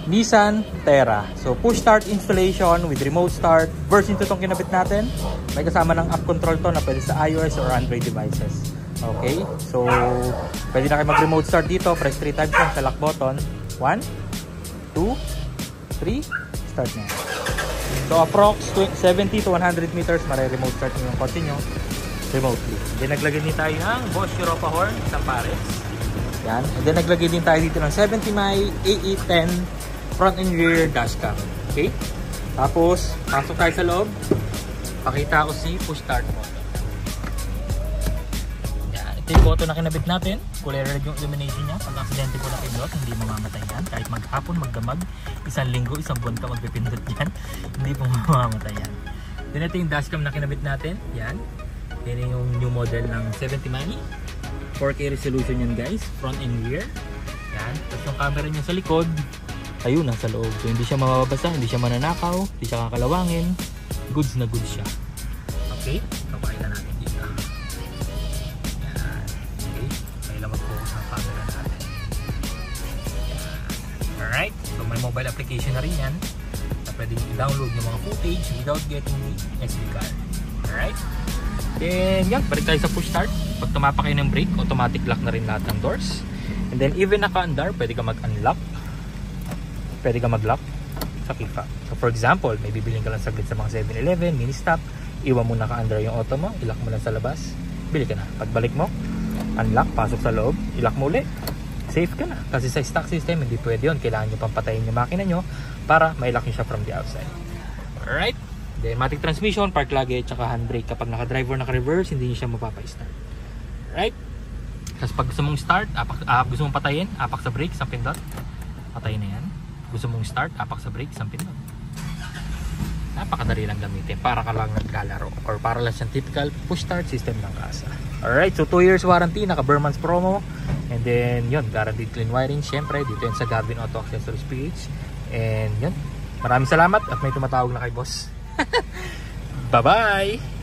Nissan Terra. So push start installation with remote start. Version 2 itong kinabit natin. May kasama ng app control to na pwede sa iOS or Android devices. Okay, so pwede na kayo mag remote start dito. Press 3 times lang sa lock button. 1, 2, 3, start na. So approx 70 to 100 meters mare-remote start nyo yung kotse nyo remotely. Then naglagay din tayo ng Bosch Europa horn sa pares. Yan. And then naglagay din tayo dito ng 70mm AE10 front and rear dashcam. Okay? Tapos, pasok tayo sa loob. Pakita ko si push start button. Yan. Ito yung button na kinabit natin. Kulay red yung illumination niya. Pag aksidente ko na pindot, hindi mamamatay yan. Kahit maghapon, magdamag, isang linggo, isang buwan ka magpipindot yan. Hindi po mamamatay yan. Then ito yung dashcam na kinabit natin. Yan. Yan yung new model ng 70mm. 4K resolution yan guys. Front and rear. Yan. Tapos yung camera niya sa likod. Ayun, nasa loob. So, hindi siya mababasa, hindi siya mananakaw, hindi siya kakalawangin. Goods na goods siya. Okay? Kapakita natin dito. Yan. Okay? May lang mag-focus ng camera natin. Yan. Alright? So, may mobile application na rin yan na pwede i-download yung mga footage without getting the SD card. Alright? Then, yan. Balik tayo sa push start. Pag tumapak kayo ng brake, automatic lock na rin lahat ng doors. And then, even naka-andar, pwede ka mag-unlock. Pwede ka mag-lock sa FIFA. So for example, may bibiling ka lang saglit sa mga 7-Eleven, mini stop, iwan mo naka-under yung auto mo, ilock mo lang sa labas, bili ka na. Pagbalik mo, unlock, pasok sa loob, ilock mo ulit, safe ka na. Kasi sa stock system, hindi pwede yun. Kailangan nyo pang patayin yung makina nyo para mailock nyo siya from the outside. Alright? Then, matic transmission, park luggage, tsaka handbrake. Kapag naka-drive or naka-reverse, hindi nyo siya mapapa-start. Alright? Kasi pag gusto mong start, gusto mong patayin, apak sa brake, isang pindot, patayin na yan. Gusto mong start, apak sa brake, isang pindot. Napakadali lang gamitin para ka lang naglalaro or para lang siyang typical push start system ng kasa. Alright, so 2 years warranty, naka Burman's promo, and then yun, guaranteed clean wiring syempre dito yun sa Gavin Auto Accessories PH. And yun, maraming salamat at may tumatawag na kay boss. Bye bye.